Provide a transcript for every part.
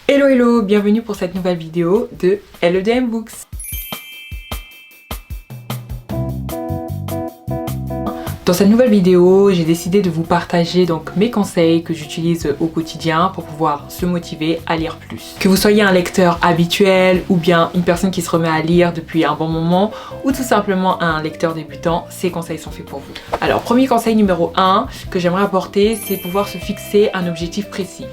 Hello hello, bienvenue pour cette nouvelle vidéo de LEDM Books. Dans cette nouvelle vidéo, j'ai décidé de vous partager donc mes conseils que j'utilise au quotidien pour pouvoir se motiver à lire plus. Que vous soyez un lecteur habituel ou bien une personne qui se remet à lire depuis un bon moment ou tout simplement un lecteur débutant, ces conseils sont faits pour vous. Alors, premier conseil numéro 1 que j'aimerais apporter, c'est pouvoir se fixer un objectif précis.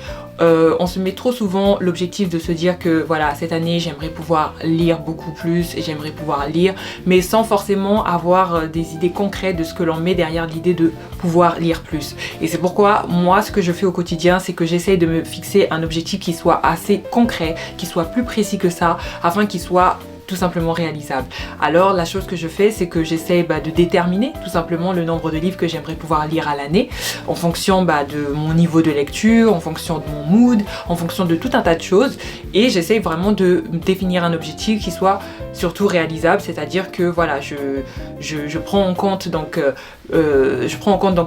On se met trop souvent l'objectif de se dire que voilà, cette année j'aimerais pouvoir lire beaucoup plus et j'aimerais pouvoir lire, mais sans forcément avoir des idées concrètes de ce que l'on met derrière l'idée de pouvoir lire plus. Et c'est pourquoi moi ce que je fais au quotidien, c'est que j'essaye de me fixer un objectif qui soit assez concret, qui soit plus précis que ça, afin qu'il soit tout simplement réalisable. Alors la chose que je fais, c'est que j'essaie de déterminer tout simplement le nombre de livres que j'aimerais pouvoir lire à l'année en fonction de mon niveau de lecture, en fonction de mon mood, en fonction de tout un tas de choses, et j'essaie vraiment de définir un objectif qui soit surtout réalisable, c'est-à-dire que voilà, je prends en compte donc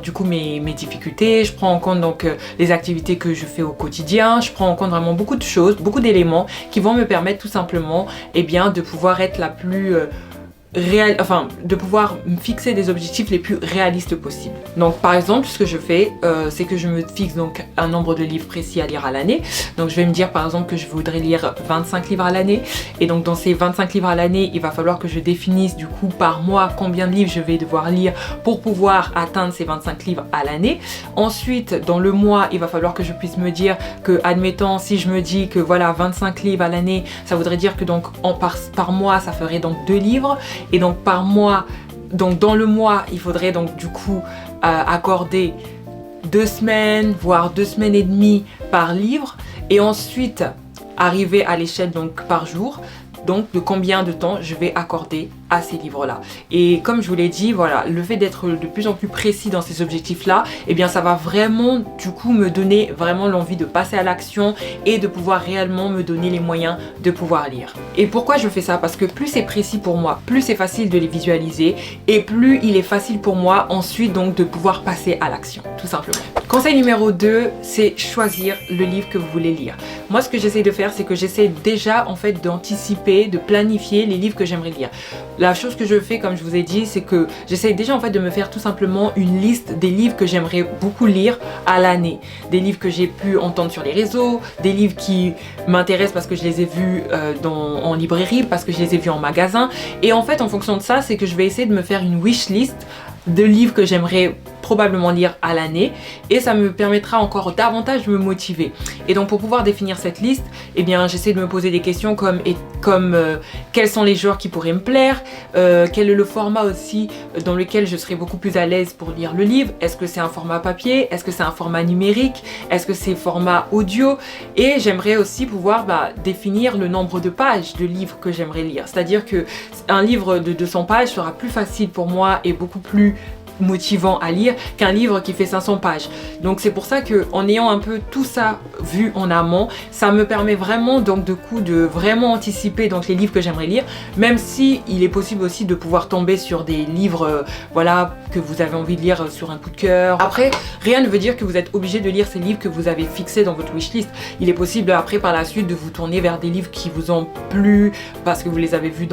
du coup mes difficultés, je prends en compte donc les activités que je fais au quotidien, je prends en compte vraiment beaucoup de choses, beaucoup d'éléments qui vont me permettre tout simplement de pouvoir être la plus de pouvoir me fixer des objectifs les plus réalistes possibles. Donc par exemple, ce que je fais, c'est que je me fixe donc un nombre de livres précis à lire à l'année. Donc je vais me dire par exemple que je voudrais lire 25 livres à l'année. Et donc dans ces 25 livres à l'année, il va falloir que je définisse du coup par mois combien de livres je vais devoir lire pour pouvoir atteindre ces 25 livres à l'année. Ensuite, dans le mois, il va falloir que je puisse me dire que, admettons, si je me dis que voilà, 25 livres à l'année, ça voudrait dire que donc par mois, ça ferait donc 2 livres. Et donc par mois, donc dans le mois, il faudrait donc du coup accorder 2 semaines, voire 2 semaines et demie par livre. Et ensuite arriver à l'échelle donc par jour. Donc de combien de temps je vais accorder à ces livres-là. Et comme je vous l'ai dit, voilà, le fait d'être de plus en plus précis dans ces objectifs-là, eh bien ça va vraiment du coup me donner vraiment l'envie de passer à l'action et de pouvoir réellement me donner les moyens de pouvoir lire. Et pourquoi je fais ça? Parce que plus c'est précis pour moi, plus c'est facile de les visualiser et plus il est facile pour moi ensuite donc de pouvoir passer à l'action, tout simplement. Conseil numéro 2, c'est choisir le livre que vous voulez lire. Moi ce que j'essaie de faire, c'est que j'essaie déjà en fait d'anticiper, de planifier les livres que j'aimerais lire. La chose que je fais, comme je vous ai dit, c'est que j'essaie déjà en fait de me faire tout simplement une liste des livres que j'aimerais beaucoup lire à l'année. Des livres que j'ai pu entendre sur les réseaux, des livres qui m'intéressent parce que je les ai vus en librairie, parce que je les ai vus en magasin. Et en fait, en fonction de ça, c'est que je vais essayer de me faire une wish list de livres que j'aimerais probablement lire à l'année, et ça me permettra encore davantage de me motiver. Et donc pour pouvoir définir cette liste, eh bien j'essaie de me poser des questions comme quels sont les genres qui pourraient me plaire, quel est le format aussi dans lequel je serais beaucoup plus à l'aise pour lire le livre. Est-ce que c'est un format papier, est-ce que c'est un format numérique, est-ce que c'est format audio, et j'aimerais aussi pouvoir définir le nombre de pages de livres que j'aimerais lire. C'est-à-dire que un livre de 200 pages sera plus facile pour moi et beaucoup plus motivant à lire qu'un livre qui fait 500 pages. Donc c'est pour ça que en ayant un peu tout ça vu en amont, ça me permet vraiment donc de vraiment anticiper donc les livres que j'aimerais lire, même si il est possible aussi de pouvoir tomber sur des livres que vous avez envie de lire sur un coup de cœur. Après, rien ne veut dire que vous êtes obligé de lire ces livres que vous avez fixés dans votre wishlist. Il est possible après par la suite de vous tourner vers des livres qui vous ont plu parce que vous les avez vus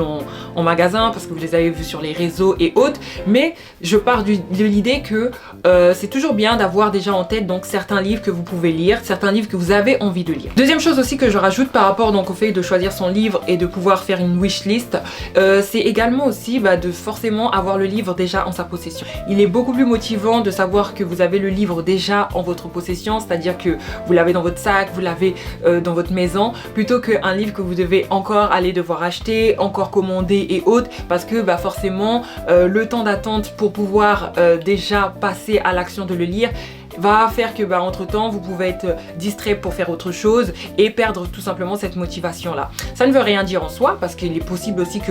en magasin, parce que vous les avez vus sur les réseaux et autres, mais je pars de l'idée que c'est toujours bien d'avoir déjà en tête donc certains livres que vous pouvez lire, certains livres que vous avez envie de lire. Deuxième chose aussi que je rajoute par rapport donc au fait de choisir son livre et de pouvoir faire une wish list, c'est également aussi de forcément avoir le livre déjà en sa possession. Il est beaucoup plus motivant de savoir que vous avez le livre déjà en votre possession, c'est-à-dire que vous l'avez dans votre sac, vous l'avez dans votre maison, plutôt qu'un livre que vous devez encore aller devoir acheter, encore commander et autres, parce que forcément le temps d'attente pour pouvoir déjà passer à l'action de le lire va faire que entre temps vous pouvez être distrait pour faire autre chose et perdre tout simplement cette motivation là. Ça ne veut rien dire en soi parce qu'il est possible aussi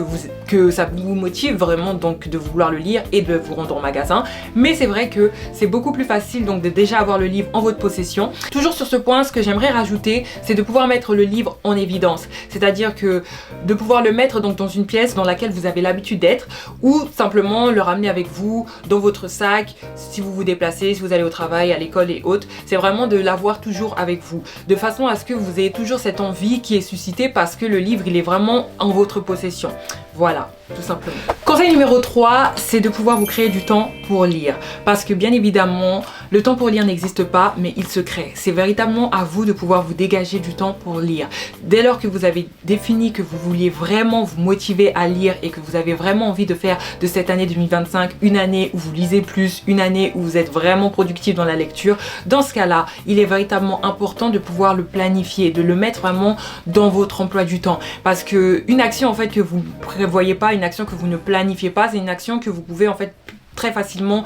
que ça vous motive vraiment donc de vouloir le lire et de vous rendre en magasin, mais c'est vrai que c'est beaucoup plus facile donc de déjà avoir le livre en votre possession. Toujours sur ce point, ce que j'aimerais rajouter, c'est de pouvoir mettre le livre en évidence, c'est-à-dire que de pouvoir le mettre donc dans une pièce dans laquelle vous avez l'habitude d'être, ou simplement le ramener avec vous dans votre sac si vous vous déplacez, si vous allez au travail, travail, à l'école et autres, c'est vraiment de l'avoir toujours avec vous, de façon à ce que vous ayez toujours cette envie qui est suscitée parce que le livre il est vraiment en votre possession. Voilà, tout simplement. Conseil numéro 3, c'est de pouvoir vous créer du temps pour lire. Parce que bien évidemment, le temps pour lire n'existe pas, mais il se crée. C'est véritablement à vous de pouvoir vous dégager du temps pour lire. Dès lors que vous avez défini que vous vouliez vraiment vous motiver à lire et que vous avez vraiment envie de faire de cette année 2025 une année où vous lisez plus, une année où vous êtes vraiment productif dans la lecture, dans ce cas-là, il est véritablement important de pouvoir le planifier, de le mettre vraiment dans votre emploi du temps. Parce que une action en fait que vous ne prévoyez pas, une action que vous ne planifiez pas, c'est une action que vous pouvez en fait très facilement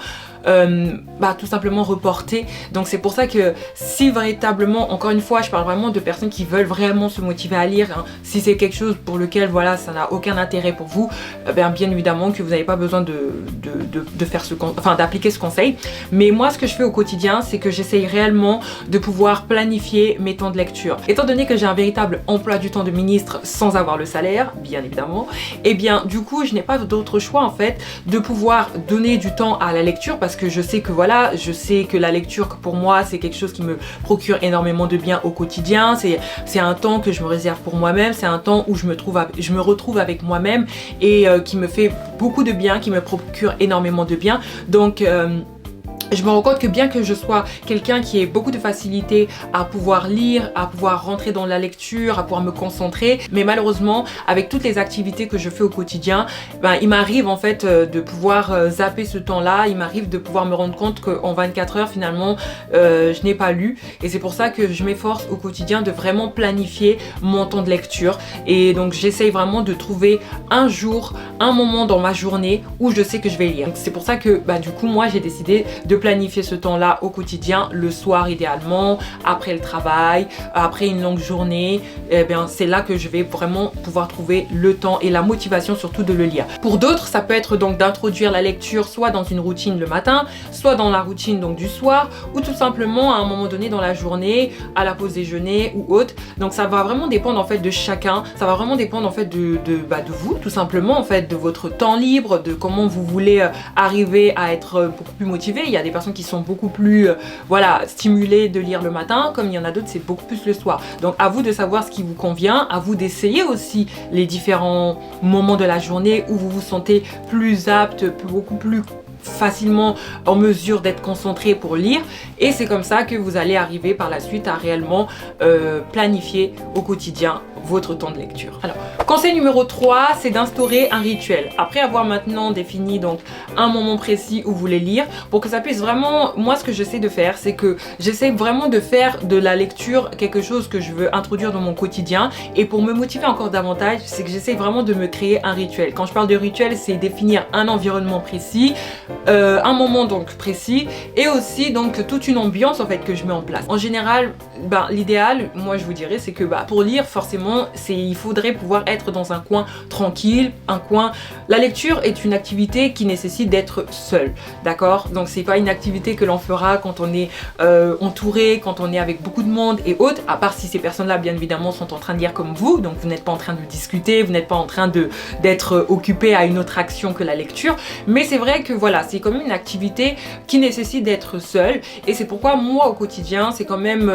tout simplement reporter. Donc c'est pour ça que si véritablement, encore une fois, je parle vraiment de personnes qui veulent vraiment se motiver à lire, hein, si c'est quelque chose pour lequel voilà, ça n'a aucun intérêt pour vous, bien évidemment que vous n'avez pas besoin d'appliquer ce conseil. Mais moi ce que je fais au quotidien, c'est que j'essaye réellement de pouvoir planifier mes temps de lecture. Étant donné que j'ai un véritable emploi du temps de ministre sans avoir le salaire, bien évidemment, et bien du coup je n'ai pas d'autre choix en fait de pouvoir donner du temps à la lecture, parce que je sais que voilà, je sais que la lecture pour moi c'est quelque chose qui me procure énormément de bien au quotidien, c'est un temps que je me réserve pour moi-même, c'est un temps où je me retrouve avec moi-même et qui me fait beaucoup de bien, qui me procure énormément de bien. Donc je me rends compte que bien que je sois quelqu'un qui ait beaucoup de facilité à pouvoir lire, à pouvoir rentrer dans la lecture, à pouvoir me concentrer, mais malheureusement avec toutes les activités que je fais au quotidien, il m'arrive en fait de pouvoir zapper ce temps-là, il m'arrive de pouvoir me rendre compte qu'en 24 heures finalement je n'ai pas lu, et c'est pour ça que je m'efforce au quotidien de vraiment planifier mon temps de lecture. Et donc j'essaye vraiment de trouver un jour, un moment dans ma journée où je sais que je vais lire. C'est pour ça que du coup moi j'ai décidé de planifier ce temps-là au quotidien, le soir idéalement, après le travail, après une longue journée. C'est là que je vais vraiment pouvoir trouver le temps et la motivation surtout de le lire. Pour d'autres, ça peut être donc d'introduire la lecture soit dans une routine le matin, soit dans la routine donc du soir, ou tout simplement à un moment donné dans la journée, à la pause déjeuner ou autre. Donc ça va vraiment dépendre en fait de chacun, ça va vraiment dépendre en fait de vous tout simplement, en fait de votre temps libre, de comment vous voulez arriver à être beaucoup plus motivé. Il y a des personnes qui sont beaucoup plus stimulées de lire le matin, comme il y en a d'autres c'est beaucoup plus le soir. Donc à vous de savoir ce qui vous convient, à vous d'essayer aussi les différents moments de la journée où vous vous sentez plus apte, beaucoup plus facilement en mesure d'être concentré pour lire, et c'est comme ça que vous allez arriver par la suite à réellement planifier au quotidien votre temps de lecture. Alors, conseil numéro 3, c'est d'instaurer un rituel. Après avoir maintenant défini donc un moment précis où vous voulez lire, pour que ça puisse vraiment, moi ce que j'essaie de faire, c'est que j'essaie vraiment de faire de la lecture quelque chose que je veux introduire dans mon quotidien, et pour me motiver encore davantage, c'est que j'essaie vraiment de me créer un rituel. Quand je parle de rituel, c'est définir un environnement précis, un moment donc précis, et aussi donc toute une ambiance en fait que je mets en place. En général, l'idéal, moi je vous dirais, c'est que pour lire forcément il faudrait pouvoir être dans un coin tranquille, un coin. La lecture est une activité qui nécessite d'être seul, d'accord? Donc c'est pas une activité que l'on fera quand on est entouré, quand on est avec beaucoup de monde et autres, à part si ces personnes-là bien évidemment sont en train de lire comme vous, donc vous n'êtes pas en train de discuter, vous n'êtes pas en train d'être occupé à une autre action que la lecture. Mais c'est vrai que voilà, c'est quand même une activité qui nécessite d'être seul, et c'est pourquoi moi au quotidien c'est quand même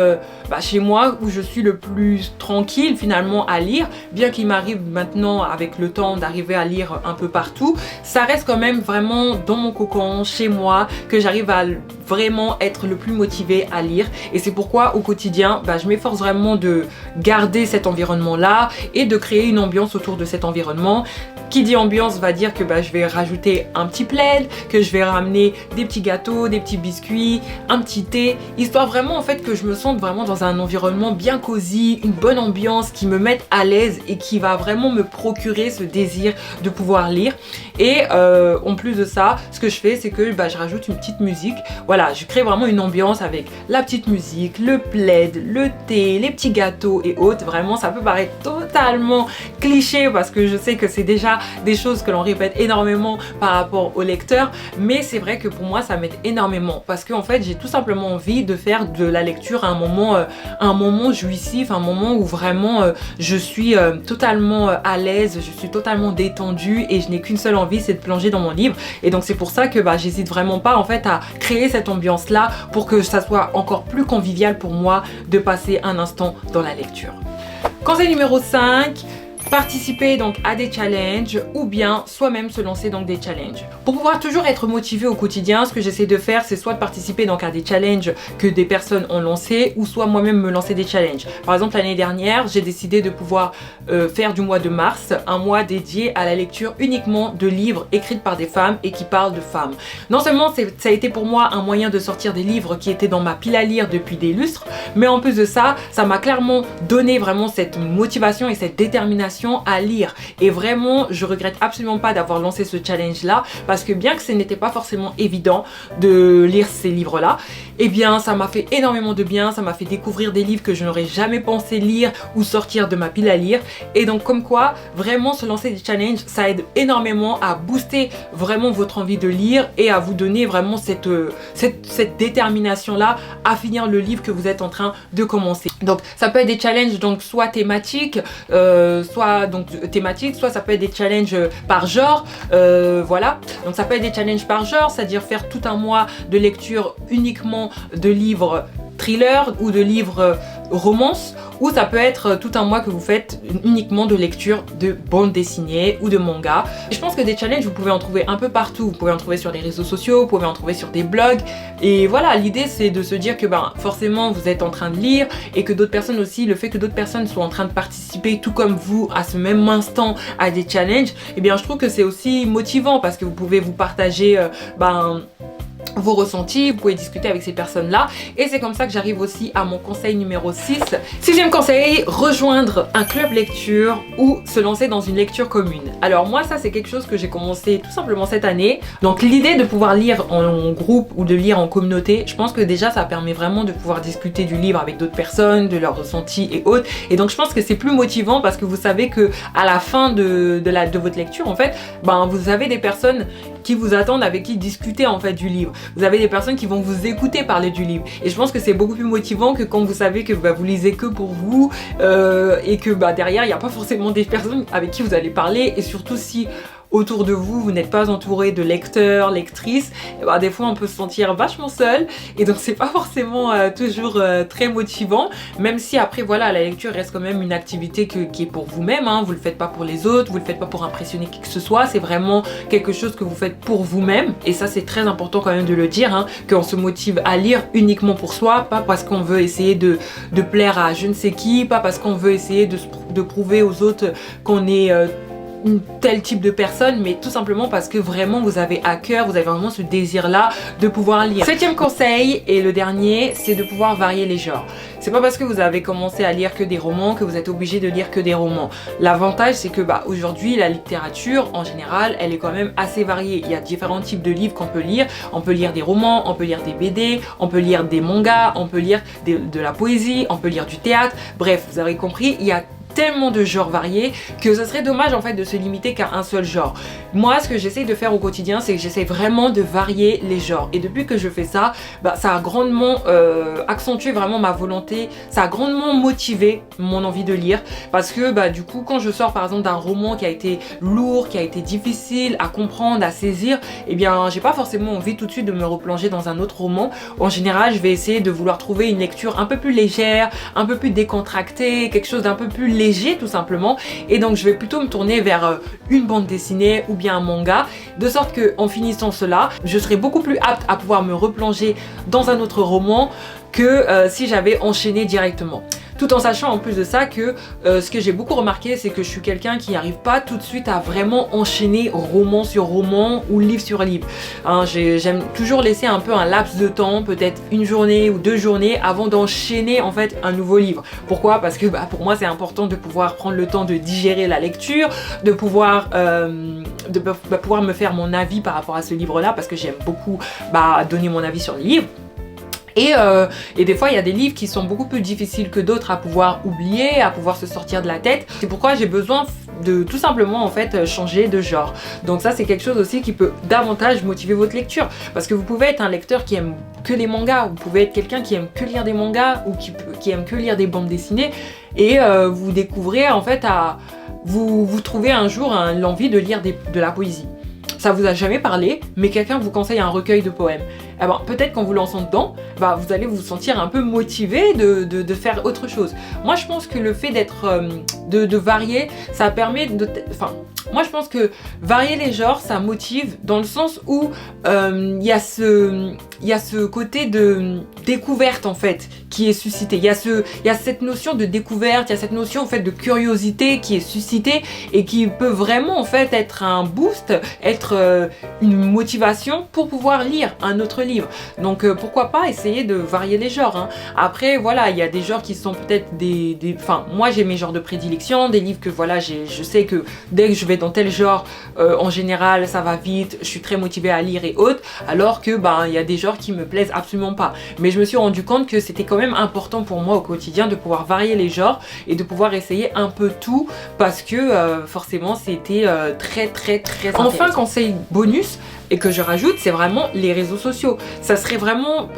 chez moi où je suis le plus tranquille finalement à lire, bien qu'il m'arrive maintenant avec le temps d'arriver à lire un peu partout, ça reste quand même vraiment dans mon cocon, chez moi, que j'arrive à vraiment être le plus motivé à lire. Et c'est pourquoi au quotidien je m'efforce vraiment de garder cet environnement là et de créer une ambiance autour de cet environnement. Qui dit ambiance va dire que je vais rajouter un petit plaid, que je vais ramener des petits gâteaux, des petits biscuits, un petit thé, histoire vraiment en fait que je me sente vraiment dans un environnement bien cosy, une bonne ambiance qui me mette à l'aise et qui va vraiment me procurer ce désir de pouvoir lire. Et en plus de ça, ce que je fais, c'est que je rajoute une petite musique. Voilà, je crée vraiment une ambiance avec la petite musique, le plaid, le thé, les petits gâteaux et autres. Vraiment, ça peut paraître totalement cliché parce que je sais que c'est déjà des choses que l'on répète énormément par rapport au lecteur, mais c'est vrai que pour moi ça m'aide énormément parce que en fait j'ai tout simplement envie de faire de la lecture un moment jouissif, un moment où vraiment je suis totalement à l'aise, je suis totalement détendue et je n'ai qu'une seule envie, c'est de plonger dans mon livre. Et donc c'est pour ça que j'hésite vraiment pas en fait à créer cet ambiance-là pour que ça soit encore plus convivial pour moi de passer un instant dans la lecture. Conseil numéro 5. Participer donc à des challenges ou bien soi-même se lancer dans des challenges. Pour pouvoir toujours être motivé au quotidien, ce que j'essaie de faire, c'est soit de participer donc à des challenges que des personnes ont lancés ou soit moi-même me lancer des challenges. Par exemple, l'année dernière, j'ai décidé de pouvoir faire du mois de mars un mois dédié à la lecture uniquement de livres écrits par des femmes et qui parlent de femmes. Non seulement ça a été pour moi un moyen de sortir des livres qui étaient dans ma pile à lire depuis des lustres, mais en plus de ça, ça m'a clairement donné vraiment cette motivation et cette détermination à lire. Et vraiment, je regrette absolument pas d'avoir lancé ce challenge là, parce que bien que ce n'était pas forcément évident de lire ces livres là, eh bien ça m'a fait énormément de bien, ça m'a fait découvrir des livres que je n'aurais jamais pensé lire ou sortir de ma pile à lire. Et donc comme quoi, vraiment se lancer des challenges, ça aide énormément à booster vraiment votre envie de lire et à vous donner vraiment cette détermination là à finir le livre que vous êtes en train de commencer. Donc ça peut être des challenges donc soit thématiques, soit ça peut être des challenges par genre, voilà. Donc ça peut être des challenges par genre, c'est-à-dire faire tout un mois de lecture uniquement de livres thriller ou de livres romance, ou ça peut être tout un mois que vous faites uniquement de lecture de bande dessinée ou de manga. Et je pense que des challenges, vous pouvez en trouver un peu partout. Vous pouvez en trouver sur les réseaux sociaux, vous pouvez en trouver sur des blogs. Et voilà, l'idée c'est de se dire que forcément vous êtes en train de lire et que d'autres personnes aussi, le fait que d'autres personnes soient en train de participer tout comme vous à ce même instant à des challenges, eh bien je trouve que c'est aussi motivant parce que vous pouvez vous partager vos ressentis, vous pouvez discuter avec ces personnes-là. Et c'est comme ça que j'arrive aussi à mon conseil numéro 6. Sixième conseil, rejoindre un club lecture ou se lancer dans une lecture commune. Alors moi, ça c'est quelque chose que j'ai commencé tout simplement cette année. Donc l'idée de pouvoir lire en groupe ou de lire en communauté, je pense que déjà ça permet vraiment de pouvoir discuter du livre avec d'autres personnes, de leurs ressentis et autres. Et donc je pense que c'est plus motivant parce que vous savez que à la fin de votre lecture, en fait, vous avez des personnes qui vous attendent, avec qui discuter en fait du livre. Vous avez des personnes qui vont vous écouter parler du livre. Et je pense que c'est beaucoup plus motivant que quand vous savez que vous lisez que pour vous et que derrière il n'y a pas forcément des personnes avec qui vous allez parler, et surtout si autour de vous, vous n'êtes pas entouré de lecteurs, lectrices, des fois on peut se sentir vachement seul et donc c'est pas forcément toujours très motivant, même si après voilà, la lecture reste quand même une activité qui est pour vous-même, hein. Vous le faites pas pour les autres, vous le faites pas pour impressionner qui que ce soit, c'est vraiment quelque chose que vous faites pour vous-même. Et ça c'est très important quand même de le dire, hein, qu'on se motive à lire uniquement pour soi, pas parce qu'on veut essayer de plaire à je ne sais qui, pas parce qu'on veut essayer de prouver aux autres qu'on est tel type de personne, mais tout simplement parce que vraiment vous avez à cœur, vous avez vraiment ce désir là de pouvoir lire. Septième conseil et le dernier, c'est de pouvoir varier les genres. C'est pas parce que vous avez commencé à lire que des romans que vous êtes obligé de lire que des romans. L'avantage c'est que aujourd'hui la littérature en général elle est quand même assez variée. Il y a différents types de livres qu'on peut lire. On peut lire des romans, on peut lire des BD, on peut lire des mangas, on peut lire de la poésie, on peut lire du théâtre. Bref, vous avez compris, il y a tellement de genres variés que ce serait dommage en fait de se limiter qu'à un seul genre. Moi ce que j'essaie de faire au quotidien, c'est que j'essaie vraiment de varier les genres, et depuis que je fais ça, ça a grandement accentué vraiment ma volonté, ça a grandement motivé mon envie de lire, parce que du coup quand je sors par exemple d'un roman qui a été lourd, qui a été difficile à comprendre, à saisir, eh bien j'ai pas forcément envie tout de suite de me replonger dans un autre roman. En général je vais essayer de vouloir trouver une lecture un peu plus légère, un peu plus décontractée, quelque chose d'un peu plus léger tout simplement, et donc je vais plutôt me tourner vers une bande dessinée ou bien un manga, de sorte que en finissant cela, je serai beaucoup plus apte à pouvoir me replonger dans un autre roman que si j'avais enchaîné directement. Tout en sachant en plus de ça que ce que j'ai beaucoup remarqué, c'est que je suis quelqu'un qui n'arrive pas tout de suite à vraiment enchaîner roman sur roman ou livre sur livre. Hein, j'aime toujours laisser un peu un laps de temps, peut-être une journée ou 2 journées avant d'enchaîner en fait un nouveau livre. Pourquoi? Parce que pour moi c'est important de pouvoir prendre le temps de digérer la lecture, de pouvoir pouvoir me faire mon avis par rapport à ce livre-là, parce que j'aime beaucoup donner mon avis sur les livres. Et des fois il y a des livres qui sont beaucoup plus difficiles que d'autres à pouvoir oublier, à pouvoir se sortir de la tête. C'est pourquoi j'ai besoin de tout simplement en fait changer de genre. Donc ça c'est quelque chose aussi qui peut davantage motiver votre lecture, parce que vous pouvez être un lecteur qui aime que les mangas, vous pouvez être quelqu'un qui aime que lire des mangas ou qui aime que lire des bandes dessinées, et vous découvrez en fait vous trouvez un jour l'envie de lire de la poésie. Ça vous a jamais parlé, mais quelqu'un vous conseille un recueil de poèmes. eh ben, peut-être qu'en vous lançant dedans, bah, vous allez vous sentir un peu motivé de faire autre chose. Moi je pense que le fait d'être de varier, ça permet de... Enfin, moi je pense que varier les genres, ça motive dans le sens où il y a ce côté de découverte en fait qui est suscité. Il y a cette notion de découverte, il y a cette notion en fait de curiosité qui est suscitée et qui peut vraiment en fait être un boost, être une motivation pour pouvoir lire un autre livre. Donc pourquoi pas essayer de varier les genres, hein. Après voilà, il y a des genres qui sont peut-être enfin moi j'ai mes genres de prédilection, des livres que voilà, je sais que dès que je vais dans tel genre, en général ça va vite, je suis très motivée à lire et autres, alors que ben il y a des genres qui me plaisent absolument pas. Mais je me suis rendu compte que c'était quand même important pour moi au quotidien de pouvoir varier les genres et de pouvoir essayer un peu tout, parce que forcément c'était très intéressant. Enfin, conseil bonus et que je rajoute, c'est vraiment les réseaux sociaux. Ça serait vraiment...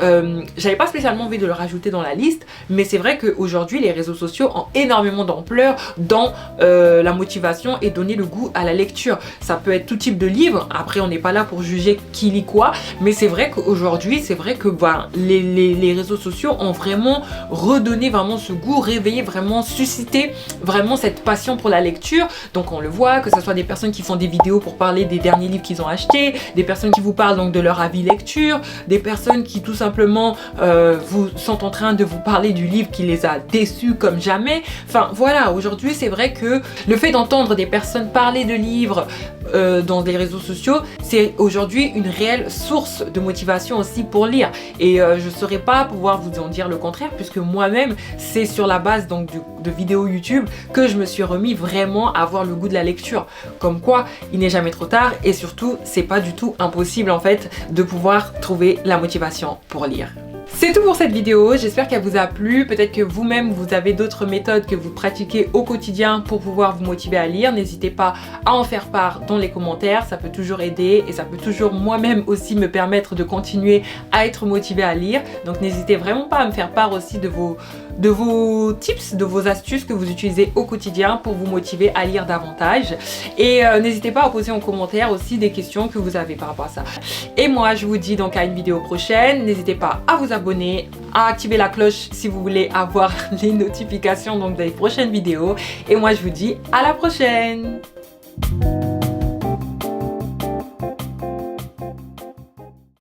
j'avais pas spécialement envie de le rajouter dans la liste, mais c'est vrai qu'aujourd'hui, les réseaux sociaux ont énormément d'ampleur dans la motivation et donner le goût à la lecture. Ça peut être tout type de livre, après on n'est pas là pour juger qui lit quoi, mais c'est vrai qu'aujourd'hui, c'est vrai que bah, les réseaux sociaux ont vraiment redonné vraiment ce goût, réveillé, vraiment suscité vraiment cette passion pour la lecture. Donc on le voit, que ce soit des personnes qui font des vidéos pour parler des derniers livres qu'ils ont achetés, des personnes qui vous parlent donc de leur avis lecture, des personnes qui tout simplement sont en train de vous parler du livre qui les a déçus comme jamais. Enfin voilà, aujourd'hui c'est vrai que le fait d'entendre des personnes parler de livres dans des réseaux sociaux, c'est aujourd'hui une réelle source de motivation aussi pour lire. Et je ne saurais pas pouvoir vous en dire le contraire, puisque moi-même, c'est sur la base donc de vidéos YouTube que je me suis remis vraiment à avoir le goût de la lecture. Comme quoi, il n'est jamais trop tard et surtout, c'est pas du tout impossible en fait de pouvoir trouver la motivation pour lire. C'est tout pour cette vidéo, j'espère qu'elle vous a plu. Peut-être que vous-même vous avez d'autres méthodes que vous pratiquez au quotidien pour pouvoir vous motiver à lire. N'hésitez pas à en faire part dans les commentaires, ça peut toujours aider et ça peut toujours moi-même aussi me permettre de continuer à être motivée à lire. Donc n'hésitez vraiment pas à me faire part aussi de vos tips, de vos astuces que vous utilisez au quotidien pour vous motiver à lire davantage. Et n'hésitez pas à poser en commentaire aussi des questions que vous avez par rapport à ça. Et moi je vous dis donc à une vidéo prochaine. N'hésitez pas à vous abonner, à activer la cloche si vous voulez avoir les notifications donc des prochaines vidéos. Et moi je vous dis à la prochaine.